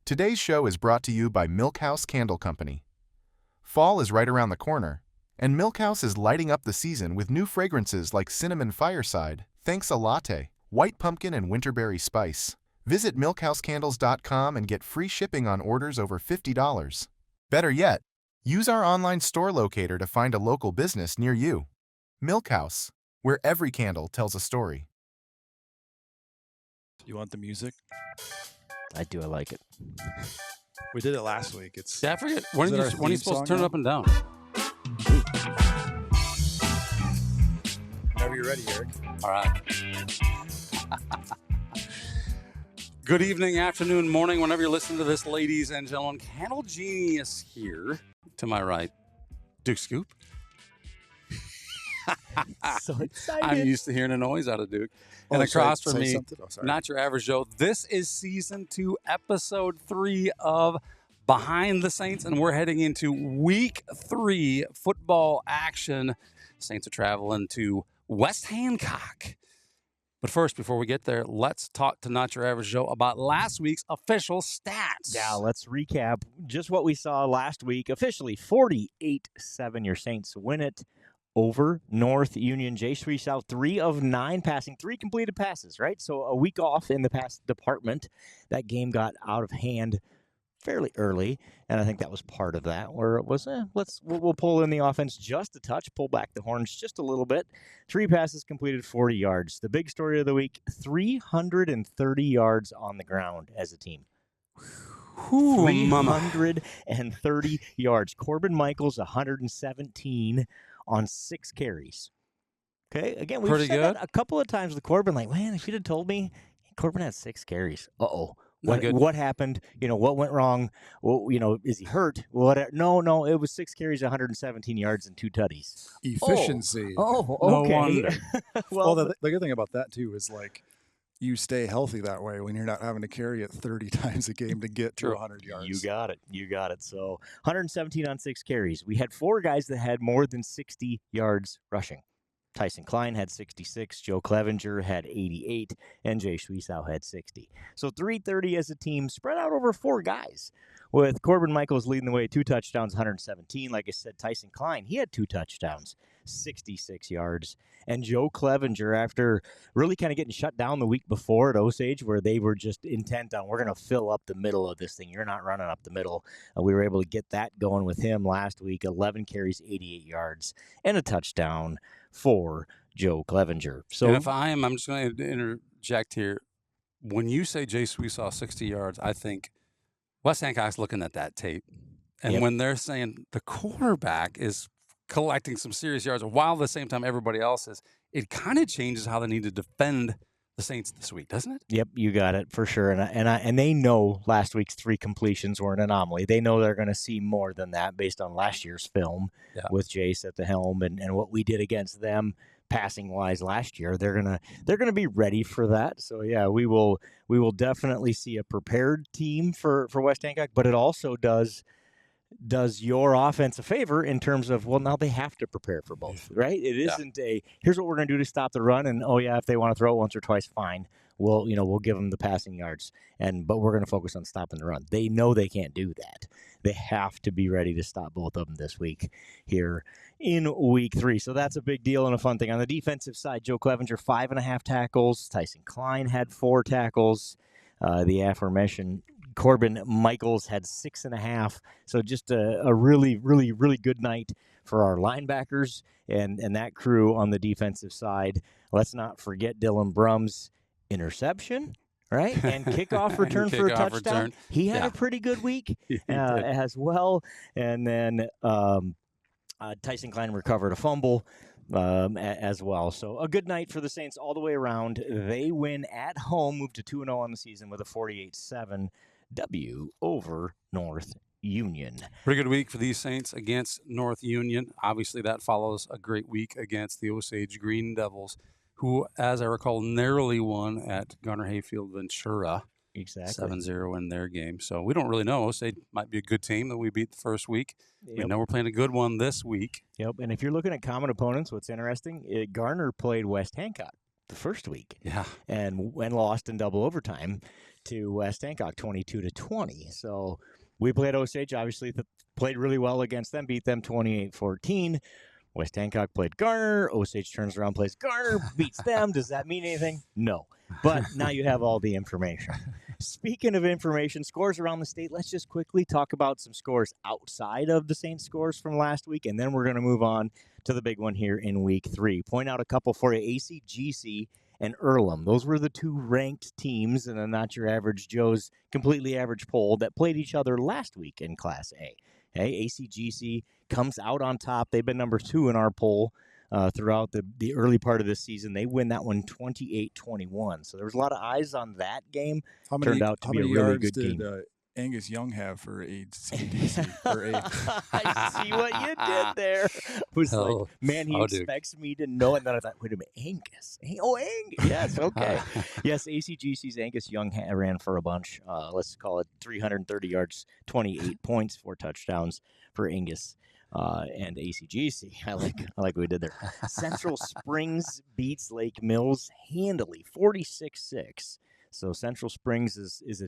Today's show is brought to you by Milkhouse Candle Company. Fall is right around the corner, and Milkhouse is lighting up the season with new fragrances like Cinnamon Fireside, Thanks a Latte, White Pumpkin, and Winterberry Spice. Visit milkhousecandles.com and get free shipping on orders over $50. Better yet, use our online store locator to find a local business near you. Milkhouse, where every candle tells a story. You want the music? I do. I like it. We did it last week. It's Yeah, I forget. When are you supposed to turn it up and down? Whenever you're ready, Eric. All right. Good evening, afternoon, morning, whenever you're listening to this, ladies and gentlemen. Candle Genius here to my right. Duke Scoop. So excited. I'm used to hearing a noise out of Duke. And across from me, sorry. not your average Joe. This is season 2, episode 3 of Behind the Saints, and we're heading into week 3 football action. Saints are traveling to West Hancock. But first, before we get there, let's talk to Not Your Average Joe about last week's official stats. Yeah, let's recap just what we saw last week. Officially, 48-7, your Saints win it over North Union. Jay Sweesow, 3 of 9 passing, 3 completed passes, right? So a week off in the pass department. That game got out of hand fairly early, and I think that was part of that, where it was, we'll pull in the offense just a touch, pull back the horns just a little bit. 3 passes completed, 40 yards. The big story of the week, 330 yards on the ground as a team. 330 yards. Corbin Michaels, 117 on 6 carries. Okay, again, we've said that a couple of times with Corbin, like, man, if you'd have told me Corbin had 6 carries, what happened? What went wrong? Well, is he hurt? No, it was 6 carries, 117 yards, and 2 tutties. Efficiency. Oh, No okay. wonder. Well, the good thing about that, too, is like you stay healthy that way when you're not having to carry it 30 times a game to get to 100 yards. You got it. So 117 on 6 carries. We had 4 guys that had more than 60 yards rushing. Tyson Klein had 66, Joe Clevenger had 88, and Jay Sweesow had 60. So 330 as a team spread out over 4 guys, with Corbin Michaels leading the way, 2 touchdowns, 117. Like I said, Tyson Klein, he had 2 touchdowns, 66 yards. And Joe Clevenger, after really kind of getting shut down the week before at Osage, where they were just intent on, we're going to fill up the middle of this thing. You're not running up the middle. We were able to get that going with him last week, 11 carries, 88 yards, and a touchdown for Joe Clevenger. So and I'm just going to interject here. When you say Jay Sweesaw 60 yards, I think West Hancock's looking at that tape. And when they're saying the quarterback is collecting some serious yards while at the same time everybody else is, it kind of changes how they need to defend the Saints this week, doesn't it? Yep, you got it for sure. And they know last week's 3 completions were an anomaly. They know they're going to see more than that based on last year's film with Jace at the helm and what we did against them passing wise last year. They're gonna be ready for that. So yeah, we will definitely see a prepared team for West Hancock, but it also does your offense a favor in terms of, well, now they have to prepare for both, right? It isn't here's what we're going to do to stop the run, and if they want to throw it once or twice, fine. We'll give them the passing yards, but we're going to focus on stopping the run. They know they can't do that. They have to be ready to stop both of them this week here in week 3. So that's a big deal and a fun thing. On the defensive side, Joe Clevenger, 5.5 tackles. Tyson Klein had 4 tackles. The aforementioned Corbin Michaels had 6.5. So just a really, really, really good night for our linebackers and that crew on the defensive side. Let's not forget Dylan Brumm's interception, right? And kickoff return for a touchdown. He had a pretty good week as well. And then Tyson Klein recovered a fumble as well. So a good night for the Saints all the way around. They win at home, move to 2-0 on the season with a 48-7 W over North Union. Pretty good week for these Saints against North Union. Obviously, that follows a great week against the Osage Green Devils, who, as I recall, narrowly won at Garner Hayfield Ventura. Exactly. 7-0 in their game. So we don't really know. Osage might be a good team that we beat the first week. Yep. We know we're playing a good one this week. Yep. And if you're looking at common opponents, what's interesting, Garner played West Hancock the first week. Yeah. And lost in double overtime to West Hancock, 22-20. So we played Osage, obviously played really well against them, beat them 28-14. West Hancock played Garner. Osage turns around, plays Garner, beats them. Does that mean anything? No. But now you have all the information. Speaking of information, scores around the state, let's just quickly talk about some scores outside of the Saints scores from last week, and then we're going to move on to the big one here in week 3. Point out a couple for you. ACGC and Earlham. Those were the 2 ranked teams in a Not Your Average Joe's completely average poll that played each other last week in Class A. Okay, ACGC comes out on top. They've been number 2 in our poll throughout the early part of this season. They win that one 28-21. So there was a lot of eyes on that game. Turned out to be a really good game. How many yards did Angus Young have for ACDC? I see what you did there. I was like, man, he expects me to know it. And then I thought, wait a minute, Angus. Angus. Yes, okay. Yes, ACGC's Angus Young ran for a bunch. Let's call it 330 yards, 28 points, 4 touchdowns for Angus. And ACGC. I like what we did there. Central Springs beats Lake Mills handily, 46-6. So Central Springs is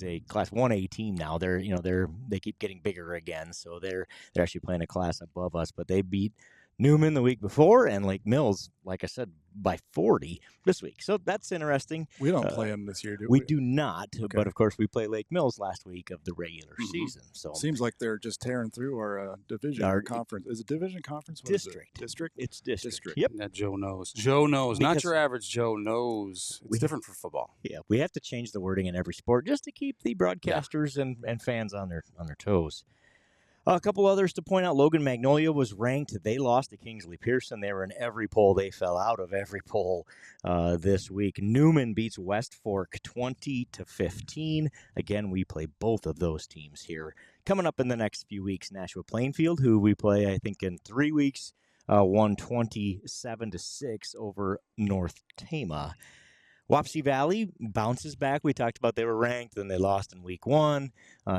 a Class 1A team now. They keep getting bigger again. So they're actually playing a class above us, but they beat Newman the week before and Lake Mills, like I said, by 40 this week. So that's interesting. We don't play them this year, do we? We do not, okay. But of course we play Lake Mills last week of the regular season. So seems like they're just tearing through our division conference. Is it division conference? What district. District? It's district. Yep. That Joe knows. Joe knows. Because not your average Joe knows. It's different for football. Yeah, we have to change the wording in every sport just to keep the broadcasters and fans on their toes. A couple others to point out. Logan Magnolia was ranked. They lost to Kingsley Pearson. They were in every poll. They fell out of every poll this week. Newman beats West Fork 20-15. Again, we play both of those teams here. Coming up in the next few weeks, Nashua Plainfield, who we play, I think, in 3 weeks, won 27-6 over North Tama. Wapsie Valley bounces back. We talked about they were ranked, then they lost in week 1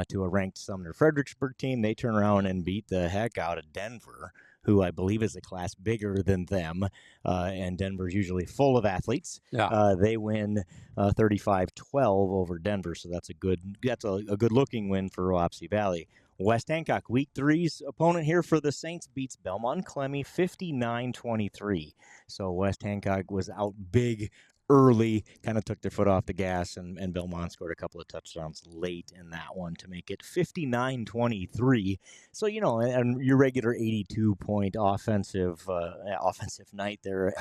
to a ranked Sumner Fredericksburg team. They turn around and beat the heck out of Denver, who I believe is a class bigger than them, and Denver's usually full of athletes. Yeah. They win 35-12 over Denver, so that's a good looking win for Wapsie Valley. West Hancock, week 3's opponent here for the Saints, beats Belmont Clemmy 59-23. So West Hancock was out big early, kind of took their foot off the gas, and Belmont scored a couple of touchdowns late in that one to make it 59-23. So, and your regular 82-point offensive night there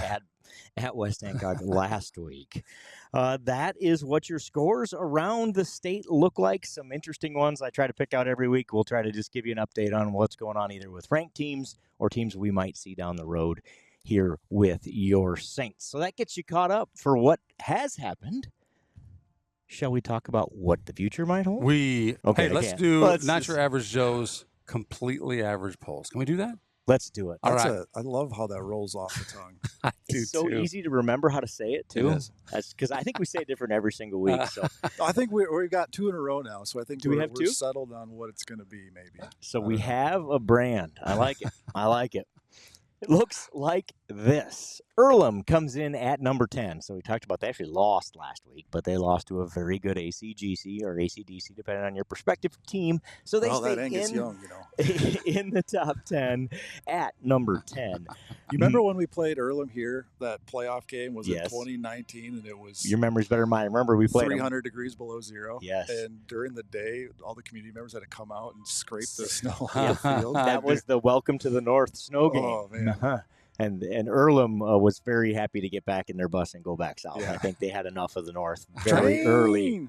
at West Hancock last week. That is what your scores around the state look like. Some interesting ones I try to pick out every week. We'll try to just give you an update on what's going on either with ranked teams or teams we might see down the road here with your Saints. So that gets you caught up for what has happened. Shall we talk about what the future might hold? Let's do Not Your Average Joe's completely average polls. Can we do that? Let's do it. All right. I love how that rolls off the tongue. It's so easy to remember how to say it, too. It is. That's because I think we say it different every single week. So I think we've got 2 in a row now, so I think we're 2? settled on what it's going to be, maybe. So we have a brand. I like it. I like it. It looks like this. Earlham comes in at number 10. So we talked about they actually lost last week, but they lost to a very good ACGC or ACDC, depending on your perspective team. So they stay in the top 10 at number 10. You remember when we played Earlham here? That playoff game was in 2019, and it was your memory's better than mine. Remember we played 300 degrees below zero. Yes. And during the day, all the community members had to come out and scrape the snow off the field. That was the Welcome to the North snow game. Oh man. Uh-huh. And Earlham was very happy to get back in their bus and go back south. Yeah. I think they had enough of the North very early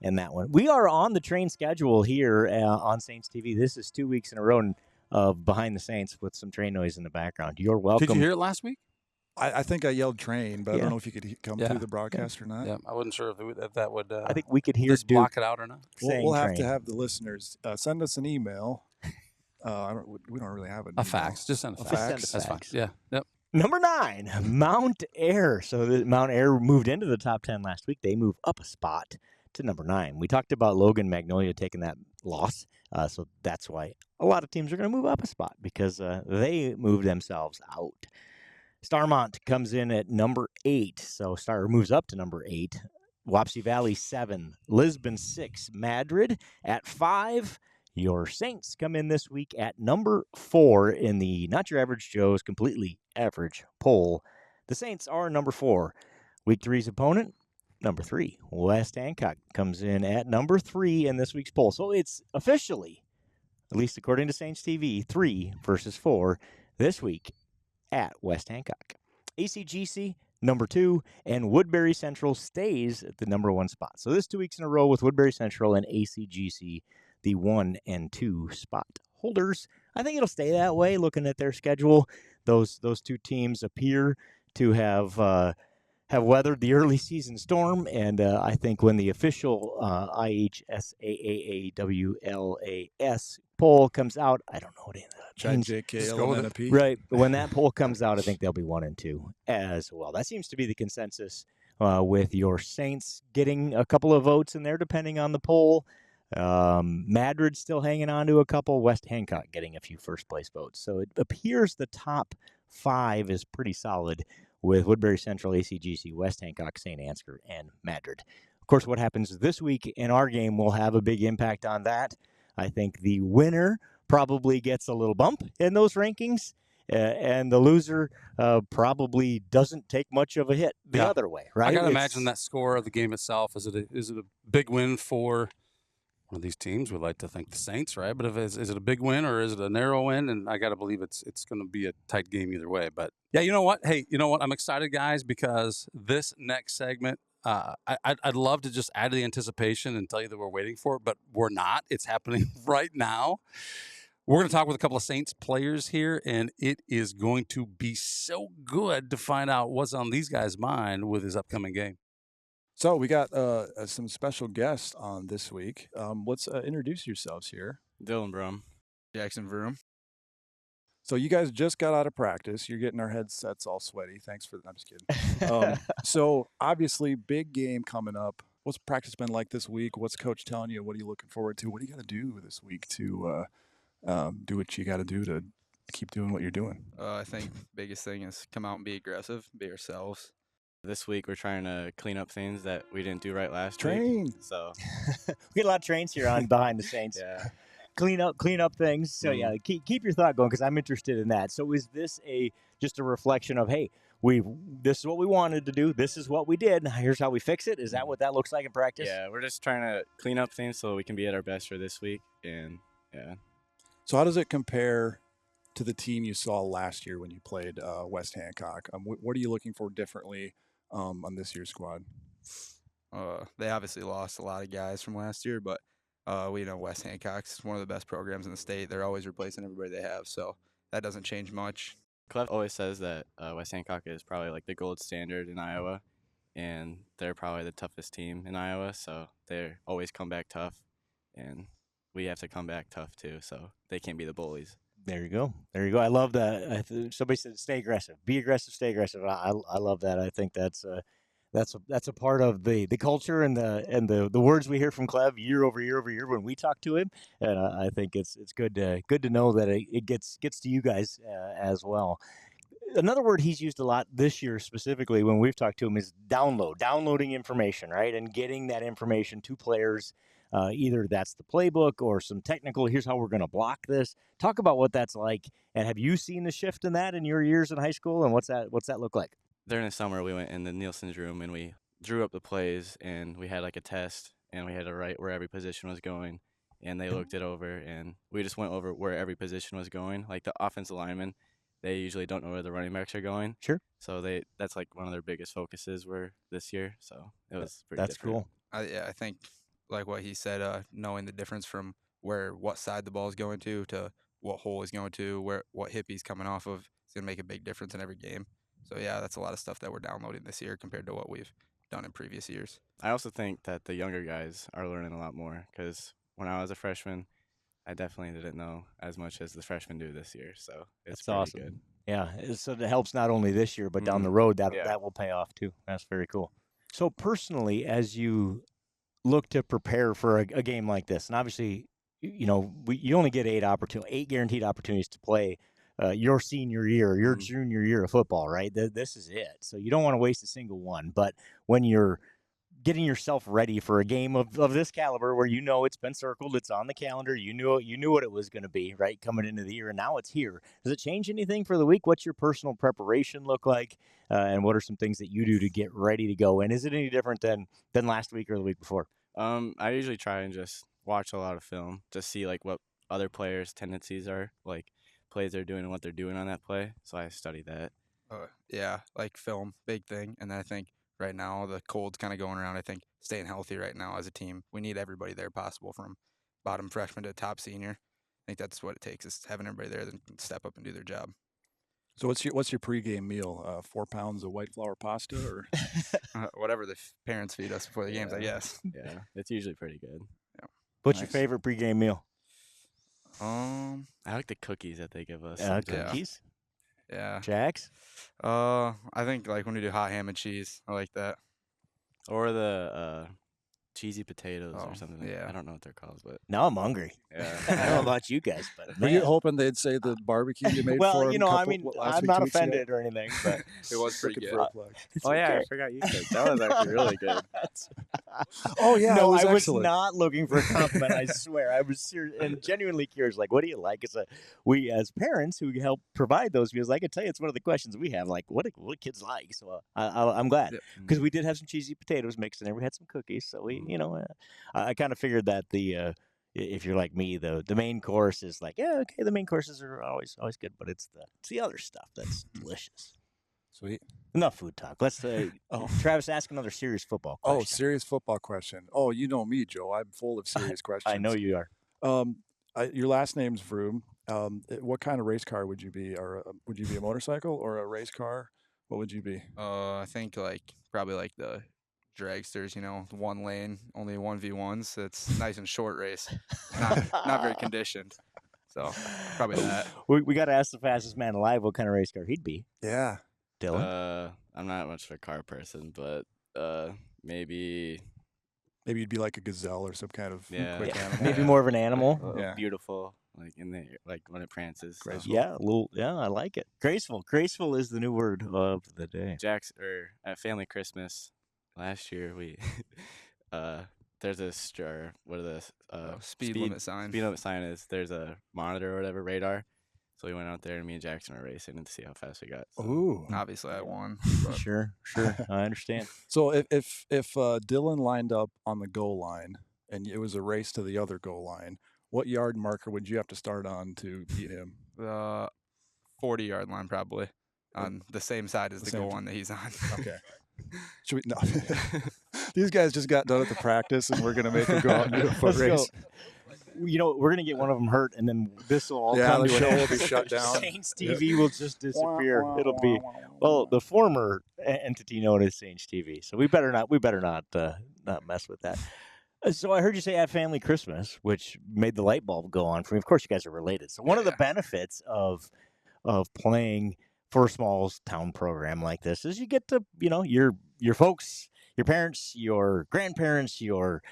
in that one. We are on the train schedule here on Saints TV. This is 2 weeks in a row of Behind the Saints with some train noise in the background. You're welcome. Did you hear it last week? I think I yelled train, but I don't know if you could come through the broadcast or not. Yeah, I wasn't sure if that would I think we could hear just block it out or not. We'll have to have the listeners send us an email. We don't really have a fax. Just send a fax. That's fine. Yeah. Yep. Number 9, Mount Air. So Mount Air moved into the top 10 last week. They move up a spot to number 9. We talked about Logan Magnolia taking that loss. So that's why a lot of teams are going to move up a spot because they moved themselves out. Starmont comes in at number 8. So Star moves up to number 8. Wapsie Valley 7, Lisbon 6, Madrid at 5. Your Saints come in this week at number 4 in the Not Your Average Joe's Completely Average poll. The Saints are number 4. Week 3's opponent, number 3. West Hancock comes in at number 3 in this week's poll. So it's officially, at least according to Saints TV, 3 versus 4 this week at West Hancock. ACGC, number 2, and Woodbury Central stays at the number 1 spot. So this 2 weeks in a row with Woodbury Central and ACGC, the 1 and 2 spot holders. I think it'll stay that way looking at their schedule. Those two teams appear to have weathered the early season storm, and I think when the official IHSAAAWLAS poll comes out, I don't know what it is. JKLNP. Right. When that poll comes out, I think they'll be 1 and 2 as well. That seems to be the consensus with your Saints getting a couple of votes in there, depending on the poll. Madrid still hanging on to a couple. West Hancock getting a few first-place votes. So it appears the top 5 is pretty solid with Woodbury Central, ACGC, West Hancock, St. Ansgar, and Madrid. Of course, what happens this week in our game will have a big impact on that. I think the winner probably gets a little bump in those rankings, and the loser probably doesn't take much of a hit the other way, right? I got to imagine that score of the game itself. Is it a big win for one of these teams? We'd like to think the Saints, right? But is it a big win or is it a narrow win? And I got to believe it's going to be a tight game either way. But yeah, you know what? Hey, you know what? I'm excited, guys, because this next segment, I'd love to just add to the anticipation and tell you that we're waiting for it, but we're not. It's happening right now. We're going to talk with a couple of Saints players here, and it is going to be so good to find out what's on these guys' mind with his upcoming game. So we got some special guests on this week. Let's introduce yourselves here. Dylan Brumm. Jaxson Vroom. So you guys just got out of practice. You're getting our headsets all sweaty. Thanks for that. I'm just kidding. So obviously, big game coming up. What's practice been like this week? What's coach telling you? What are you looking forward to? What do you got to do this week to do what you got to do to keep doing what you're doing? I think biggest thing is come out and be aggressive, be ourselves. This week we're trying to clean up things that we didn't do right last week. So we get a lot of trains here on behind the Saints. Yeah. Clean up things. So yeah, keep your thought going because I'm interested in that. So is this just a reflection of, hey, this is what we wanted to do, this is what we did, now here's how we fix it? Is that what that looks like in practice? Yeah, we're just trying to clean up things so we can be at our best for this week. And yeah. So how does it compare to the team you saw last year when you played West Hancock? What are you looking for differently on this year's squad? They obviously lost a lot of guys from last year, but we know West Hancock's one of the best programs in the state. They're always replacing everybody they have, so that doesn't change much. Clef always says that West Hancock is probably like the gold standard in Iowa, and they're probably the toughest team in Iowa, so they always come back tough, and we have to come back tough too, so they can't be the bullies. There you go. I love that. Somebody said stay aggressive. Be aggressive, stay aggressive. I love that. I think that's a part of the culture and the words we hear from Clev year over year when we talk to him. And I think it's good to know that it gets to you guys as well. Another word he's used a lot this year specifically when we've talked to him is downloading information, right? And getting that information to players. Either that's the playbook or some technical, here's how we're going to block this. Talk about what that's like. And have you seen the shift in that in your years in high school? And what's that look like? During the summer, we went in the Nielsen's room and we drew up the plays, and we had like a test, and we had to write where every position was going, and they looked it over, and we just went over where every position was going. Like the offensive linemen, they usually don't know where the running backs are going. Sure. So that's like one of their biggest focuses were this year. So it was pretty That's different. cool. I think like what he said, knowing the difference from what side the ball is going to what hole he's going to, what hip he's coming off of, is going to make a big difference in every game. So, yeah, that's a lot of stuff that we're downloading this year compared to what we've done in previous years. I also think that the younger guys are learning a lot more because when I was a freshman, I definitely didn't know as much as the freshmen do this year. So it's pretty awesome. Good. Yeah, so it helps not only this year, but down the road, that will pay off too. That's very cool. So personally, as you look to prepare for a game like this, and obviously, you only get 8 guaranteed opportunities to play your senior year, your junior year of football, right? This is it. So you don't want to waste a single one. But when you're getting yourself ready for a game of this caliber where it's been circled, it's on the calendar, you knew what it was going to be, right, coming into the year, and now it's here. Does it change anything for the week? What's your personal preparation look like, and what are some things that you do to get ready to go? And is it any different than last week or the week before? I usually try and just watch a lot of film, just see like what other players' tendencies are, like plays they're doing and what they're doing on that play. So I study that. Yeah, like film, big thing. And then I think right now the cold's kind of going around. I think staying healthy right now as a team, we need everybody there possible, from bottom freshman to top senior. I think that's what it takes, is having everybody there that can step up and do their job. So what's your pregame meal? 4 pounds of white flour pasta, or whatever the parents feed us before the games, I guess. Yeah, it's usually pretty good. Yeah. What's your favorite pregame meal? I like the cookies that they give us. Cookies? Yeah. Jax? I think like when we do hot ham and cheese, I like that. Or the cheesy potatoes or something. Yeah. I don't know what they're called, but Now I'm hungry. yeah. I don't know about you guys, but were you hoping they'd say the barbecue you made well, for them? I'm not offended or anything, but It was pretty good. Oh yeah, I forgot you said that was actually really good. Oh yeah, no, it was I was excellent. not looking for a compliment. I swear, I was serious and genuinely curious. Like, what do you like? We as parents who help provide those meals, I can tell you, it's one of the questions we have. Like, what do kids like? So I'm glad because we did have some cheesy potatoes mixed in there. We had some cookies, so we, I kind of figured that if you're like me, the main course is like, yeah, okay, the main courses are always good, but it's the other stuff that's delicious. Sweet. Enough food talk. Let's Travis, ask another serious football question. Oh, serious football question. Oh, you know me, Joe. I'm full of serious questions. I know you are. Your last name's Vroom. What kind of race car would you be? Or would you be a motorcycle or a race car? What would you be? I think probably like the dragsters, one lane, only 1v1s. It's nice and short race, not very conditioned. So probably that. We got to ask the fastest man alive what kind of race car he'd be. Yeah. Dylan? I'm not much of a car person, but maybe you'd be like a gazelle or some kind of quick animal. Maybe more of an animal. Beautiful, like like when it prances. Graceful. Yeah, I like it. Graceful. Graceful is the new word of the day. At family Christmas last year, we there's this what are the speed limit sign. Speed limit sign is there's a monitor or whatever, radar. So we went out there and me and Jaxson were racing to see how fast we got. So. Ooh, obviously I won. Sure, I understand. So if Dylan lined up on the goal line and it was a race to the other goal line, what yard marker would you have to start on to beat him? 40-yard line, probably, on the same side as the goal line that he's on. Okay. Should we? No. These guys just got done at the practice, and we're gonna make them go out and do a foot race. We're gonna get one of them hurt, and then this will all come the to an show end. will be shut down. Saints TV will just disappear. It'll be the former entity known as Saints TV. So we better not mess with that. So I heard you say at family Christmas, which made the light bulb go on for me. Of course, you guys are related. So one of the benefits of playing for a small town program like this is you get to, your folks, your parents, your grandparents, your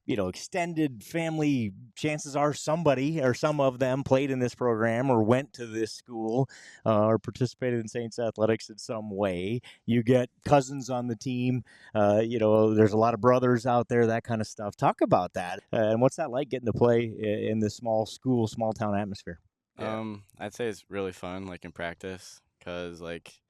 extended family, chances are somebody or some of them played in this program or went to this school or participated in Saints athletics in some way. You get cousins on the team. There's a lot of brothers out there, that kind of stuff. Talk about that. And what's that like, getting to play in this small school, small town atmosphere? I'd say it's really fun, like in practice, because like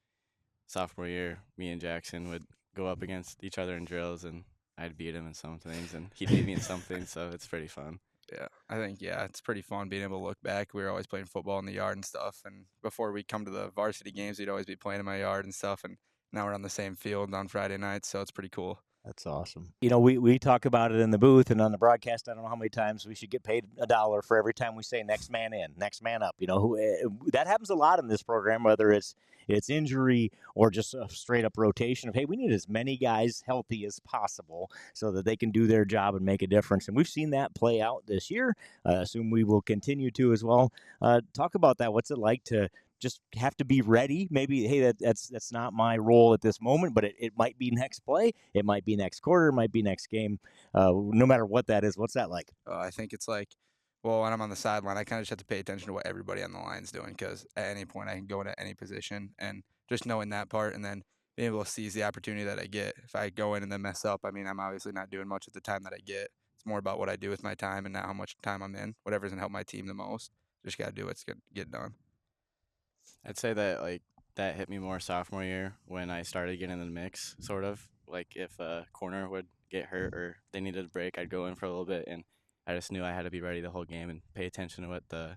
sophomore year, me and Jaxson would go up against each other in drills, and I'd beat him in some things, and he'd beat me in something, so it's pretty fun. Yeah, I think, it's pretty fun being able to look back. We were always playing football in the yard and stuff, and before we come to the varsity games, we'd always be playing in my yard and stuff, and now we're on the same field on Friday nights, so it's pretpretty cool. That's awesome. We talk about it in the booth and on the broadcast. I don't know how many times we should get paid $1 for every time we say next man in, next man up. That happens a lot in this program, whether it's injury or just a straight up rotation of, hey, we need as many guys healthy as possible so that they can do their job and make a difference. And we've seen that play out this year. I assume we will continue to as well. Talk about that. What's it like to just have to be ready? Maybe, hey, that's not my role at this moment, but it might be next play. It might be next quarter. It might be next game. No matter what that is, what's that like? I think it's like, well, when I'm on the sideline, I kind of just have to pay attention to what everybody on the line's doing, because at any point I can go into any position, and just knowing that part. And then being able to seize the opportunity that I get. If I go in and then mess up, I mean, I'm obviously not doing much at the time that I get. It's more about what I do with my time and not how much time I'm in. Whatever's gonna help my team the most. Just gotta do what's gonna get done. I'd say that that hit me more sophomore year when I started getting in the mix, sort of. Like if a corner would get hurt or they needed a break, I'd go in for a little bit, and I just knew I had to be ready the whole game and pay attention to what the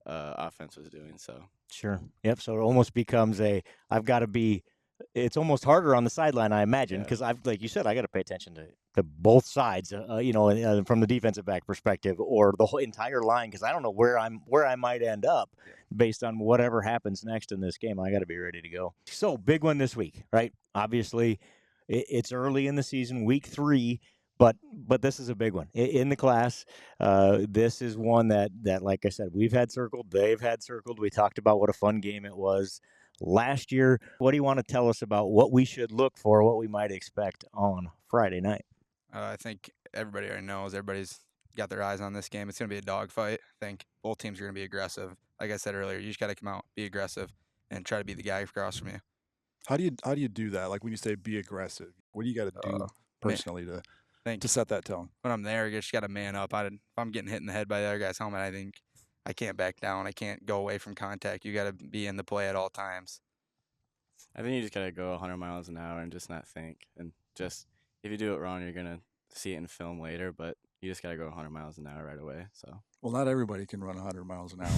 offense was doing. So Sure. Yep. So it almost becomes I've got to be. It's almost harder on the sideline, I imagine, because like you said, I got to pay attention to both sides, from the defensive back perspective or the whole entire line, because I don't know where I might end up based on whatever happens next in this game. I got to be ready to go. So big one this week, right? Obviously, it's early in the season, week 3. But this is a big one in the class. This is one that, like I said, we've had circled. They've had circled. We talked about what a fun game it was last year. What do you want to tell us about what we should look for, what we might expect on Friday night? I think everybody already knows. Everybody's got their eyes on this game. It's going to be a dogfight. I think both teams are going to be aggressive. Like I said earlier, you just got to come out, be aggressive, and try to be the guy across from you. How do you do that? Like when you say be aggressive, what do you got to do personally to set that tone? When I'm there, you just got to man up. If I'm getting hit in the head by the other guy's helmet, I think I can't back down. I can't go away from contact. You got to be in the play at all times. I think you just got to go 100 miles an hour and just not think. And just if you do it wrong, you're going to see it in film later, but you just got to go 100 miles an hour right away. So. Well, not everybody can run 100 miles an hour.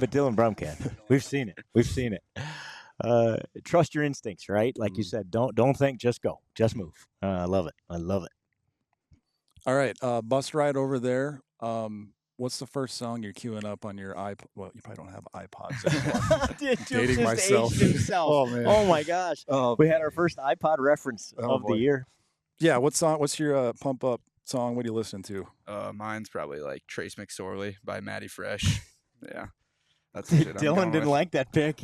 But Dylan Brumm can. We've seen it. Trust your instincts, right? Like you said, don't think, just go. Just move. I love it. All right, bus ride over there. What's the first song you're queuing up on your iPod? Well, you probably don't have iPods anymore. Dating myself. Oh, man. Oh, my gosh. We had our first iPod reference of the year. Yeah, what song? What's your pump up song? What are you listening to? Mine's probably like Trace McSorley by Matty Fresh. Yeah. That's the shit Dylan didn't like that pick.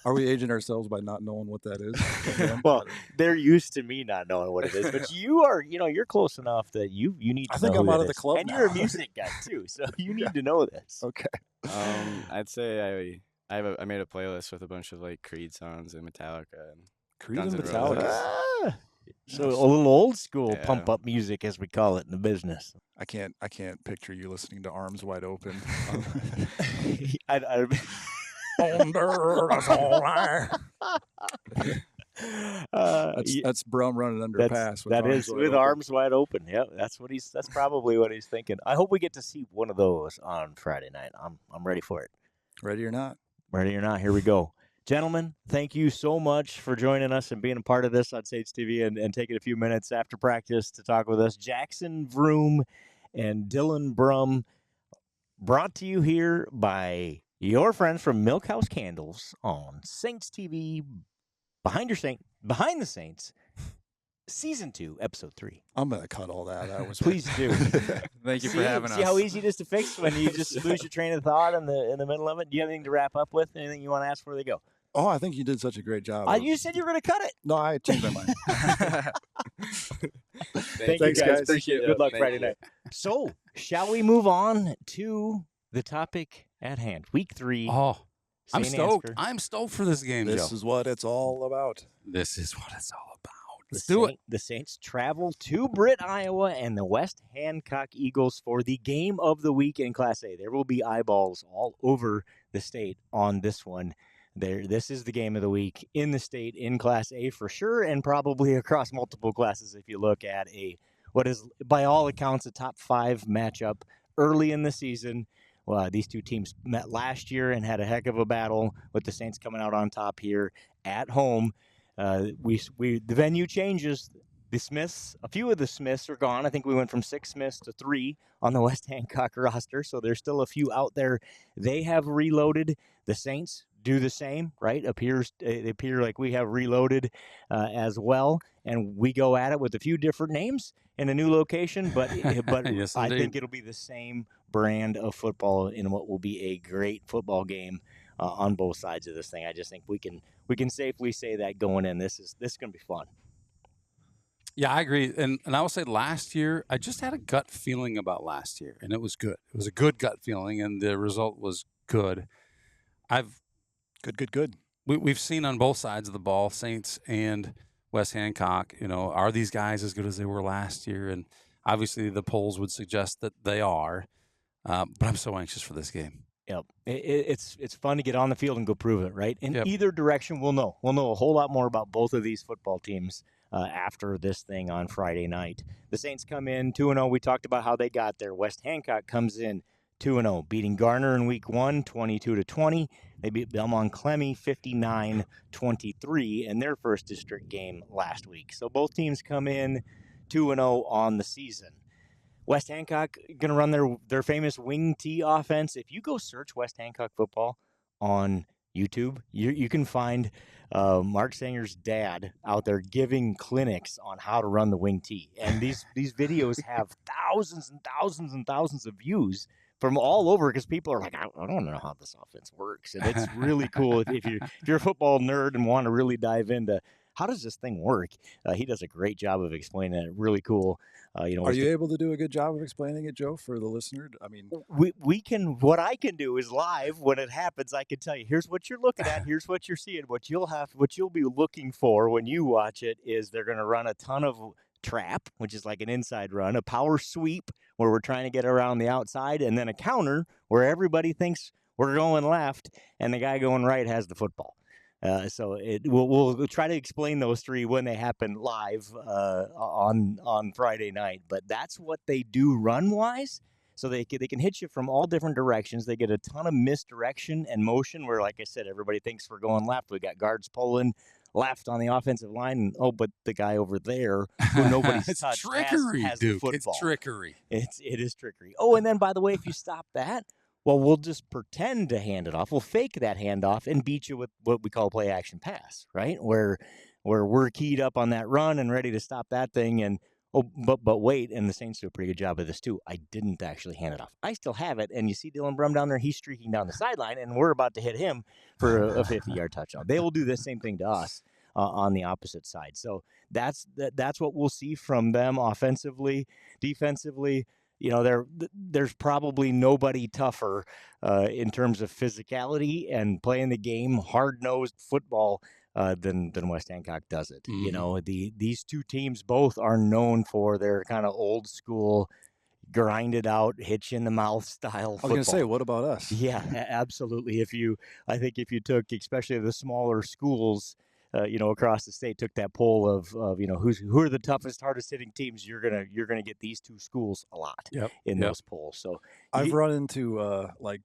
Are we aging ourselves by not knowing what that is? Well, they're used to me not knowing what it is, but you are, you're close enough that you need to know. I think I'm out of the club and now. You're a music guy too, so you need to know this. Okay. I'd say I made a playlist with a bunch of like Creed songs and Metallica and Creed Guns and N' Metallica. So a little old school pump up music, as we call it in the business. I can't picture you listening to Arms Wide Open. Under the That's Brumm running underpass. That is with arms wide open. Yeah, that's probably what he's thinking. I hope we get to see one of those on Friday night. I'm ready for it. Ready or not? Ready or not, here we go. Gentlemen, thank you so much for joining us and being a part of this on Saints TV and taking a few minutes after practice to talk with us. Jaxson Vroom and Dylan Brumm, brought to you here by your friends from Milk House Candles on Saints TV, Behind the Saints, Season 2, Episode 3. I'm going to cut all that. Please do. Thank you for having us. See how easy it is to fix when you just lose your train of thought in the middle of it? Do you have anything to wrap up with? Anything you want to ask before they go? Oh, I think you did such a great job. You said you were going to cut it. No, I changed my mind. Thanks, you guys. Appreciate it. Good luck Friday night. So, shall we move on to the topic at hand? Week 3. Oh, I'm St. stoked. Ansgar. I'm stoked for this game, Joe. This is what it's all about. This is what it's all about. Let's do it. The Saints travel to Britt, Iowa, and the West Hancock Eagles for the game of the week in Class A. There will be eyeballs all over the state on this one. This is the game of the week in the state in Class A for sure, and probably across multiple classes if you look at what is, by all accounts, a top 5 matchup early in the season. Well, these two teams met last year and had a heck of a battle with the Saints coming out on top here at home. The venue changes. The Smiths, a few of the Smiths are gone. I think we went from 6 Smiths to 3 on the West Hancock roster, so there's still a few out there. They have reloaded. The Saints do the same, right? They appear like we have reloaded as well, and we go at it with a few different names in a new location, but Yes, I indeed. think it'll be the same brand of football in what will be a great football game on both sides of this thing. I just think we can safely say that going in. This is going to be fun. Yeah, I agree. And I will say last year, I just had a gut feeling about last year, and it was good. It was a good gut feeling, and the result was good. Good. we've seen on both sides of the ball, Saints and West Hancock, are these guys as good as they were last year? And obviously the polls would suggest that they are. But I'm so anxious for this game. Yep. It's fun to get on the field and go prove it, right? In Yep. either direction, we'll know. We'll know a whole lot more about both of these football teams after this thing on Friday night. The Saints come in 2-0. We talked about how they got there. West Hancock comes in 2-0, beating Garner in week 1, 22-20. They beat Belmont Clemmy 59-23 in their first district game last week. So both teams come in 2-0 on the season. West Hancock going to run their famous wing tee offense. If you go search West Hancock football on YouTube, you can find Mark Sanger's dad out there giving clinics on how to run the wing tee. And these videos have thousands and thousands and thousands of views from all over because people are like, I don't know how this offense works. And it's really cool if you're a football nerd and want to really dive into how does this thing work. He does a great job of explaining it. Really cool. Are you able to do a good job of explaining it, Joe, for the listener? I mean, we can. What I can do is live when it happens. I can tell you, here's what you're looking at. Here's what you're seeing. What you'll be looking for when you watch it is they're going to run a ton of trap, which is like an inside run, a power sweep where we're trying to get around the outside, and then a counter where everybody thinks we're going left and the guy going right has the football. So we'll try to explain those three when they happen live on Friday night. But that's what they do run-wise. So they can hit you from all different directions. They get a ton of misdirection and motion where, like I said, everybody thinks we're going left. We got guards pulling left on the offensive line. And, but the guy over there who nobody's touched trickery, has Duke. the football. It's trickery. It is trickery. Oh, and then, by the way, if you stop that, well, we'll just pretend to hand it off. We'll fake that handoff and beat you with what we call play action pass, right? Where we're keyed up on that run and ready to stop that thing. And but wait, and the Saints do a pretty good job of this too. I didn't actually hand it off. I still have it, and you see Dylan Brumm down there. He's streaking down the sideline, and we're about to hit him for a 50-yard touchdown. They will do the same thing to us on the opposite side. So that's what we'll see from them offensively, defensively. There's probably nobody tougher in terms of physicality and playing the game, hard-nosed football than West Hancock does it. Mm-hmm. These two teams both are known for their kind of old school, grinded out, hit you in the mouth style football. I was going to say, what about us? Yeah, absolutely. I think if you took, especially the smaller schools, across the state, took that poll of who are the toughest, hardest hitting teams, you're gonna get these two schools a lot in those polls. So I've run into like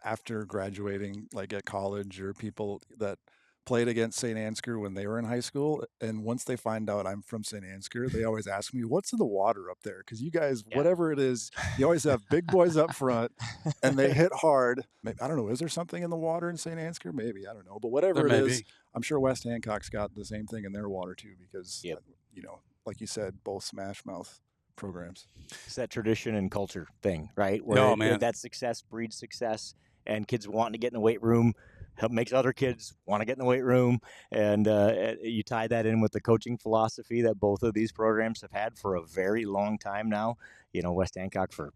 after graduating, like at college, or people that played against St. Ansgar when they were in high school, and once they find out I'm from St. Ansgar, they always ask me, what's in the water up there? Because you guys, whatever it is, you always have big boys up front and they hit hard. I don't know, is there something in the water in St. Ansgar? Maybe, I don't know, but whatever it is, I'm sure West Hancock's got the same thing in their water too, because like you said, both smash mouth programs. It's that tradition and culture thing, right? Where that success breeds success, and kids wanting to get in the weight room makes other kids want to get in the weight room. And you tie that in with the coaching philosophy that both of these programs have had for a very long time now. West Hancock for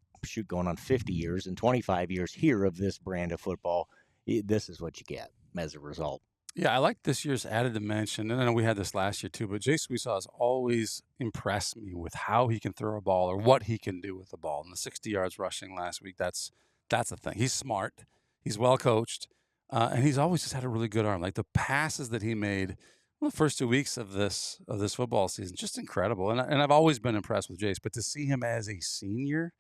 going on 50 years and 25 years here of this brand of football. This is what you get as a result. Yeah, I like this year's added dimension. And I know we had this last year too, but Jace Weesaw has always impressed me with how he can throw a ball or what he can do with the ball. And the 60 yards rushing last week, that's the thing. He's smart. He's well coached. And he's always just had a really good arm. Like the passes that he made the first 2 weeks of this football season, just incredible. And I've always been impressed with Jace, but to see him as a senior,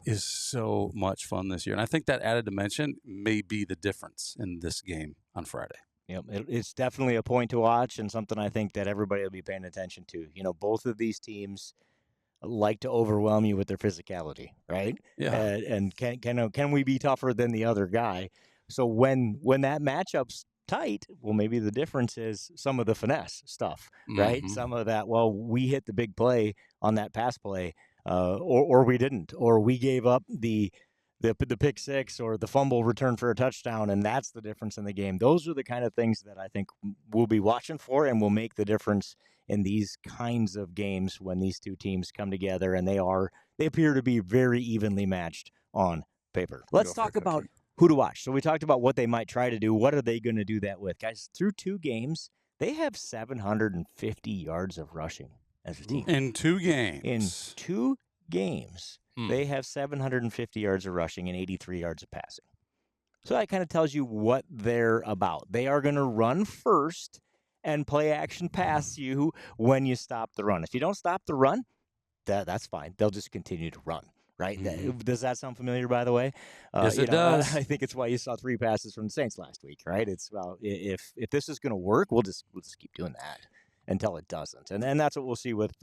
is so much fun this year. And I think that added dimension may be the difference in this game on Friday. Yep, it's definitely a point to watch and something I think that everybody will be paying attention to. Both of these teams like to overwhelm you with their physicality, right? Yeah. And can we be tougher than the other guy? So when that matchup's tight, well, maybe the difference is some of the finesse stuff, right? Mm-hmm. Some of that, well, we hit the big play on that pass play, or we didn't, or we gave up the pick six or the fumble return for a touchdown, and that's the difference in the game. Those are the kind of things that I think we'll be watching for and will make the difference in these kinds of games when these two teams come together, and they appear to be very evenly matched on paper. Let's talk about who to watch. So we talked about what they might try to do. What are they going to do that with? Guys, through 2 games, they have 750 yards of rushing as a team. In 2 games. In 2 games, they have 750 yards of rushing and 83 yards of passing. So that kind of tells you what they're about. They are going to run first and play action pass you when you stop the run. If you don't stop the run, that's fine. They'll just continue to run, right? Does that sound familiar, by the way? Yes, it does. I think it's why you saw 3 passes from the Saints last week, right? It's about if this is going to work, we'll just keep doing that until it doesn't. And that's what we'll see with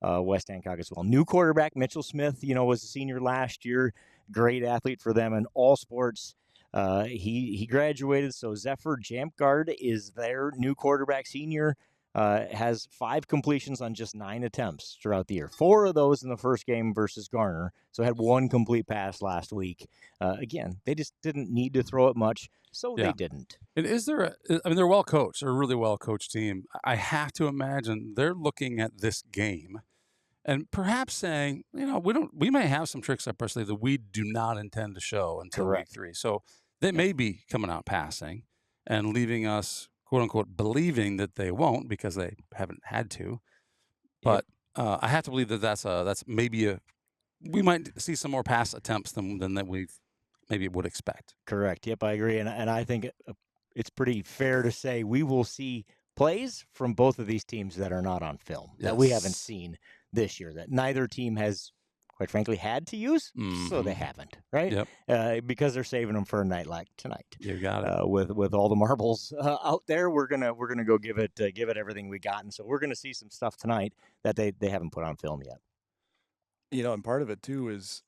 West Hancock as well. New quarterback, Mitchell Smith, was a senior last year. Great athlete for them in all sports. He graduated, so Zephyr Jampgard is their new quarterback, senior. Has 5 completions on just 9 attempts throughout the year. 4 of those in the first game versus Garner, so had 1 complete pass last week. Again, they just didn't need to throw it much, so they didn't. And is there they're well coached. They're a really well coached team. I have to imagine they're looking at this game and perhaps saying, we may have some tricks up our sleeve that we do not intend to show until week 3. So they may be coming out passing and leaving us, quote unquote, believing that they won't because they haven't had to. But I have to believe that that's maybe we might see some more pass attempts than that we maybe would expect. Correct. Yep, I agree. And I think it's pretty fair to say we will see plays from both of these teams that are not on film, that we haven't seen this year, that neither team has, quite frankly, had to use, so they haven't, right? Yep. Because they're saving them for a night like tonight. You got it. With all the marbles out there, we're gonna go give it everything we got, and so we're gonna see some stuff tonight that they haven't put on film yet. And part of it too is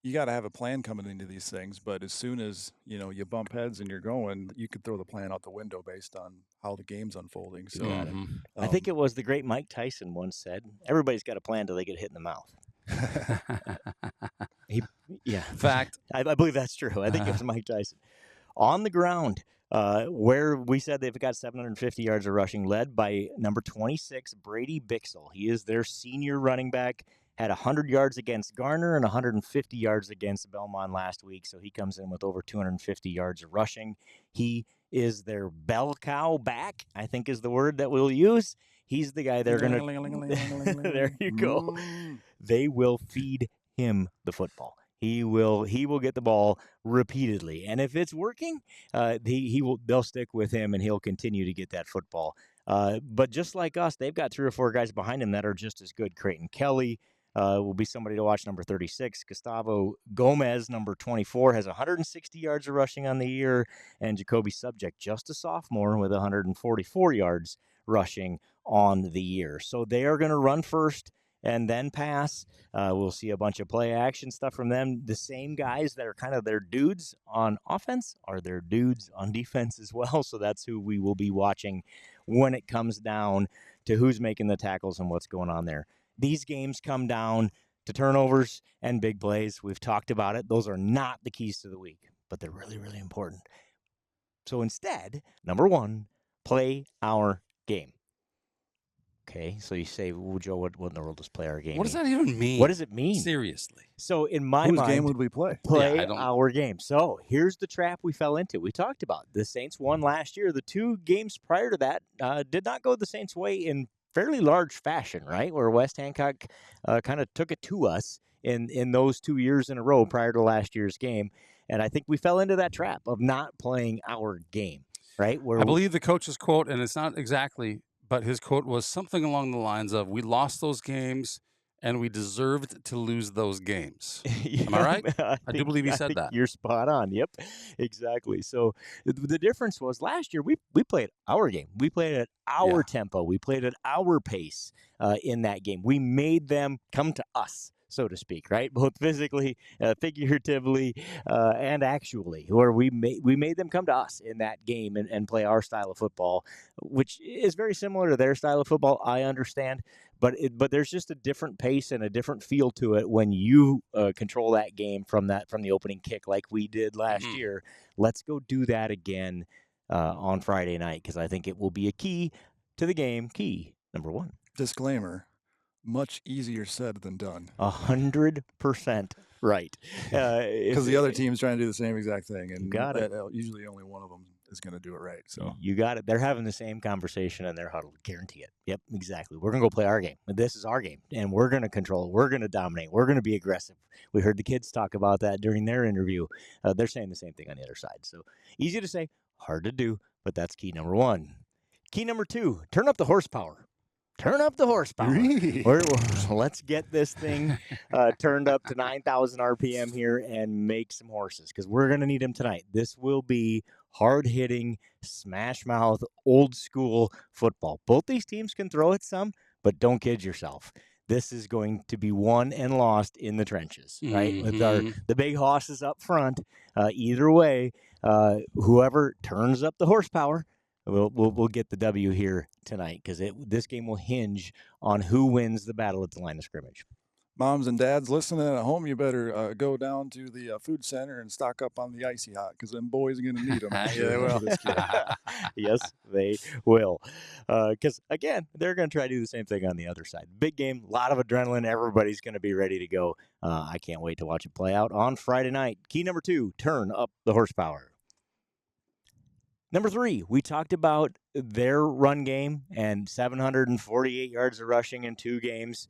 you got to have a plan coming into these things. But as soon as you bump heads and you're going, you could throw the plan out the window based on how the game's unfolding. So I think it was the great Mike Tyson once said, "Everybody's got a plan till they get hit in the mouth." Fact. I believe that's true. I think it was Mike Tyson. On the ground, where we said they've got 750 yards of rushing, led by number 26, Brady Bixel. He is their senior running back. Had 100 yards against Garner and 150 yards against Belmont last week, so he comes in with over 250 yards of rushing. He is their bell cow back, I think is the word that we'll use. He's the guy they're going to... There you go. They will feed him the football. He will get the ball repeatedly, and if it's working, they'll stick with him, and he'll continue to get that football. But just like us, they've got 3 or 4 guys behind him that are just as good. Creighton Kelly will be somebody to watch, number 36. Gustavo Gomez, number 24, has 160 yards of rushing on the year, and Jacoby Subject, just a sophomore, with 144 yards rushing on the year. So they are going to run first and then pass. We'll see a bunch of play action stuff from them. The same guys that are kind of their dudes on offense are their dudes on defense as well. So that's who we will be watching when it comes down to who's making the tackles and what's going on there. These games come down to turnovers and big plays. We've talked about it. Those are not the keys to the week, but they're really, really important. So instead, number 1, play our game. Okay, so you say, well, Joe, what in the world does play our game What does that even mean? What does it mean? Seriously. So in my whose mind, game would we play? Play our game. So here's the trap we fell into. We talked about the Saints won last year. The 2 games prior to that did not go the Saints' way in fairly large fashion, right? Where West Hancock kind of took it to us in those 2 years in a row prior to last year's game. And I think we fell into that trap of not playing our game, right? Where I believe the coach's quote, and it's not exactly, but his quote was something along the lines of, "We lost those games and we deserved to lose those games." Am I right? I do believe he said that. You're spot on. Yep, exactly. So the difference was last year we played our game. We played at our tempo. We played at our pace in that game. We made them come to us, so to speak, right? Both physically, figuratively, and actually, where we made them come to us in that game and play our style of football, which is very similar to their style of football, I understand. But there's just a different pace and a different feel to it when you control that game from the opening kick like we did last year. Let's go do that again on Friday night, because I think it will be a key to the game. Key number 1. Disclaimer: much easier said than done. 100% Right. Because the other team's trying to do the same exact thing, and got it. Usually only one of them is going to do it right. So you got it. They're having the same conversation in their huddle. Guarantee it. Yep, exactly. We're going to go play our game. This is our game, and we're going to control it. We're going to dominate. We're going to be aggressive. We heard the kids talk about that during their interview. They're saying the same thing on the other side. So easy to say, hard to do, but that's key number 1. Key number 2, turn up the horsepower. Turn up the horsepower. Let's get this thing turned up to 9,000 RPM here and make some horses, because we're going to need them tonight. This will be hard-hitting, smash-mouth, old-school football. Both these teams can throw it some, but don't kid yourself. This is going to be won and lost in the trenches, right? Mm-hmm. With the big hosses up front. Either way, whoever turns up the horsepower, We'll get the W here tonight, because this game will hinge on who wins the battle at the line of scrimmage. Moms and dads listening at home, you better go down to the food center and stock up on the Icy Hot, because them boys are going to need them. Yeah, they will. Yes, they will. Because, again, they're going to try to do the same thing on the other side. Big game, a lot of adrenaline. Everybody's going to be ready to go. I can't wait to watch it play out on Friday night. Key number 2, turn up the horsepower. Number 3, we talked about their run game and 748 yards of rushing in 2 games.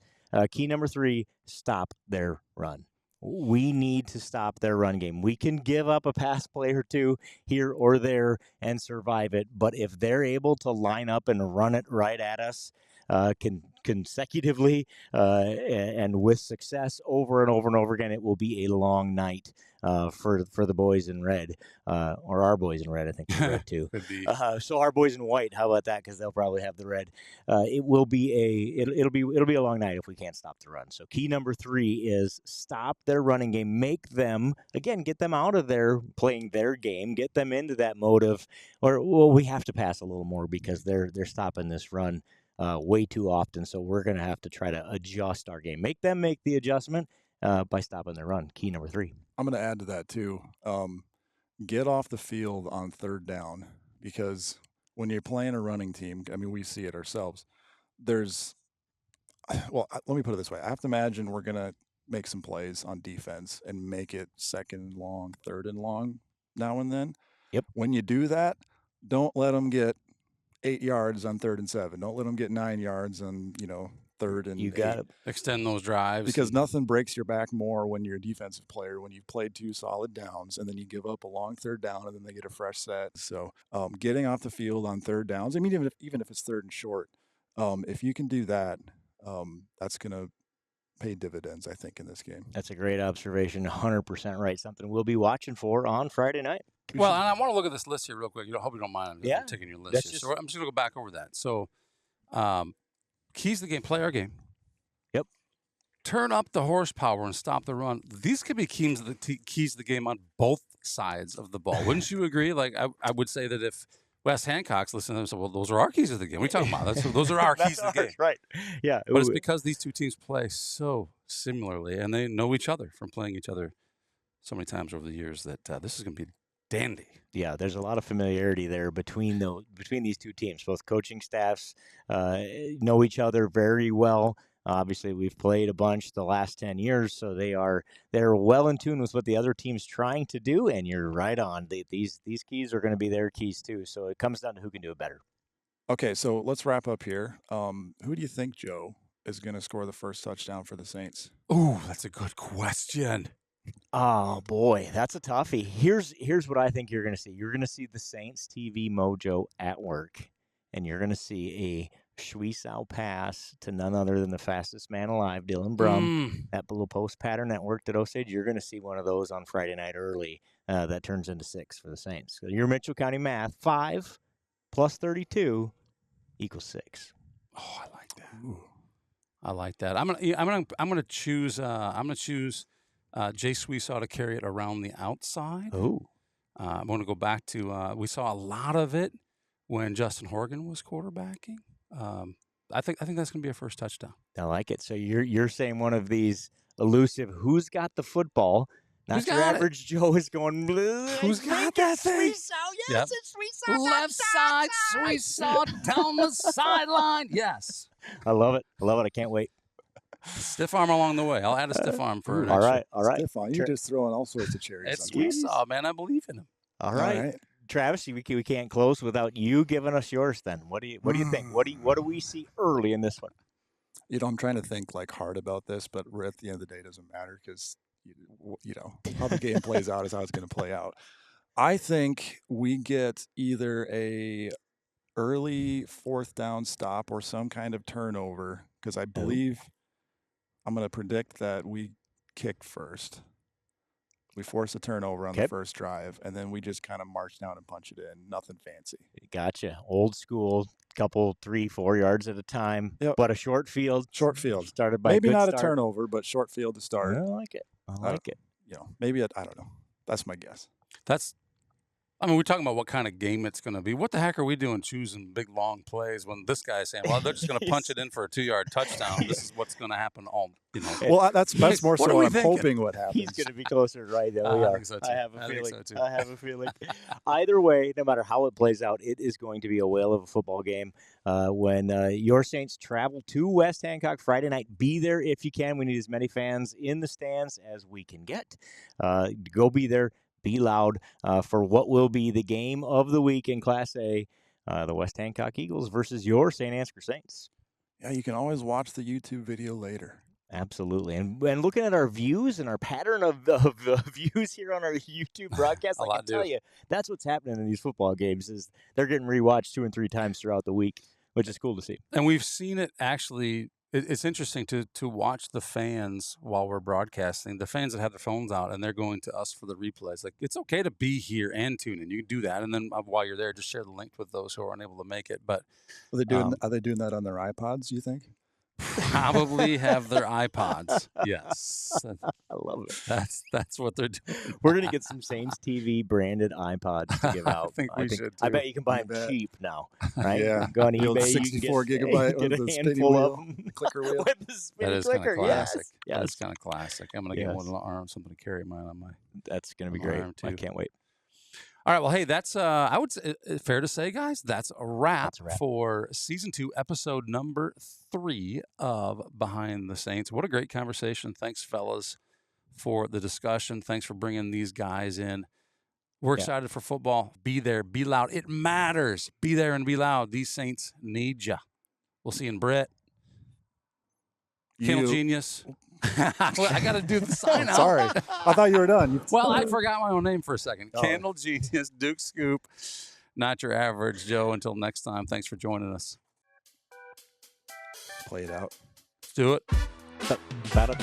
Key number 3, stop their run. We need to stop their run game. We can give up a pass play or 2 here or there and survive it, but if they're able to line up and run it right at us consecutively and with success over and over and over again, it will be a long night for the boys in red, or our boys in red. I think they're red too. So our boys in white. How about that? Because they'll probably have the red. It will be it'll be a long night if we can't stop the run. So key number 3 is stop their running game. Make them, again, get them out of there playing their game. Get them into that mode of, we have to pass a little more because they're stopping this run way too often. So we're going to have to try to adjust our game. Make them make the adjustment by stopping their run. Key number 3. I'm going to add to that too. Get off the field on third down, because when you're playing a running team, I mean, we see it ourselves. Let me put it this way. I have to imagine we're going to make some plays on defense and make it second and long, third and long now and then. Yep. When you do that, don't let them get 8 yards on 3rd and 7. Don't let them get 9 yards on, 3rd and 8. You got to extend those drives. Because nothing breaks your back more when you're a defensive player, when you've played 2 solid downs and then you give up a long 3rd down and then they get a fresh set. So getting off the field on 3rd downs, I mean, even if it's 3rd and short, if you can do that, that's going to pay dividends, I think, in this game. That's a great observation. 100% right. Something we'll be watching for on Friday night. Well, and I want to look at this list here real quick. I hope you don't mind. I'm taking your list here. So I'm just going to go back over that. So keys to the game, play our game. Yep. Turn up the horsepower and stop the run. These could be keys to the game on both sides of the ball. Wouldn't you agree? Like, I would say that if West Hancock's listening to them, say, well, those are our keys to the game. What are you talking about? Those are our keys to the game. Right. Yeah. But it's because these two teams play so similarly, and they know each other from playing each other so many times over the years that this is going to be dandy. Yeah, there's a lot of familiarity there between these two teams. Both coaching staffs know each other very well. Obviously, we've played a bunch the last 10 years, so they're well in tune with what the other team's trying to do. And you're right on. These keys are going to be their keys too. So it comes down to who can do it better. Okay, so let's wrap up here. Who do you think, Joe, is going to score the first touchdown for the Saints? Ooh, that's a good question. Oh boy, that's a toughie. Here's what I think you're going to see. You're going to see the Saints TV mojo at work, and you're going to see a Schwiesau pass to none other than the fastest man alive, Dylan Brumm. That little post pattern that worked at Osage, you're going to see one of those on Friday night early. That turns into 6 for the Saints. So your Mitchell County math: 5 plus 32 equals 6. Oh, I like that. Ooh. I like that. I'm gonna choose. Jay Schwiesau to carry it around the outside. Oh. I'm going to go back to we saw a lot of it when Justin Horgan was quarterbacking. I think that's going to be a first touchdown. I like it. So you're saying one of these elusive, who's got the football? Not your average Joe is going, who's got that thing? Schwiesau, yes, it's Schwiesau. Left side, Schwiesau down the sideline. Yes. I love it. I can't wait. Stiff arm along the way. I'll add a stiff arm for all right. Stiff on. You're just throwing all sorts of cherries. It's on top. Esau, man. I believe in him. All right. Travis, we can't close without you giving us yours. Then what do you think? What do we see early in this one? I'm trying to think like hard about this, but at the end of the day, it doesn't matter because how the game plays out is how it's going to play out. I think we get either a early 4th down stop or some kind of turnover because I believe I'm going to predict that we kick first. We force a turnover on the first drive, and then we just kind of march down and punch it in. Nothing fancy. Gotcha. Old school, couple 3-4 yards at a time, but a short field. Short field. Started by maybe a good not start. a turnover, but short field to start. I like it. I like it. Maybe I don't know. That's my guess. We're talking about what kind of game it's going to be. What the heck are we doing choosing big, long plays when this guy's saying, well, they're just going to punch it in for a 2-yard touchdown. This is what's going to happen all, Well, that's more so what I'm hoping what happens. He's going to be closer to right there. We are. I think so too. I have a feeling. So too. I have a feeling. Either way, no matter how it plays out, it is going to be a whale of a football game. When your Saints travel to West Hancock Friday night, be there if you can. We need as many fans in the stands as we can get. Go be there. Be loud for what will be the game of the week in Class A, the West Hancock Eagles versus your St. Ansgar Saints. Yeah, you can always watch the YouTube video later. Absolutely. And looking at our views and our pattern of views here on our YouTube broadcast, I can tell you, that's what's happening in these football games is they're getting rewatched 2 and 3 times throughout the week, which is cool to see. And we've seen it actually. It's interesting to watch the fans while we're broadcasting, the fans that have their phones out and they're going to us for the replays. Like, it's okay to be here and tune in. You can do that. And then while you're there, just share the link with those who are unable to make it. But are they doing that on their iPods, you think? Probably have their iPods. Yes. I love it. That's what they're doing. We're going to get some Saints TV branded iPods to give out. I think we should too. I bet you can buy them cheap now, right? Yeah. Go on eBay. 64 gigabyte get with a the handful of them. Clicker wheel. With the spinning That is clicker. Kind of classic. Yes. That is kind of classic. I'm going to get one arm, something to carry mine on my. That's going to be great. I can't wait. All right, well, hey, that's I would say fair to say, guys, that's a wrap for season 2, episode number 3 of Behind the Saints. What a great conversation! Thanks, fellas, for the discussion. Thanks for bringing these guys in. We're excited for football. Be there, be loud. It matters. Be there and be loud. These Saints need ya. We'll see you in Brett. Kennel Genius. I got to do the sign out. Sorry. I thought you were done. Well, I forgot my own name for a second. Candle Genius, Duke Scoop, not your average Joe. Until next time, thanks for joining us. Play it out. Let's do it. Battle.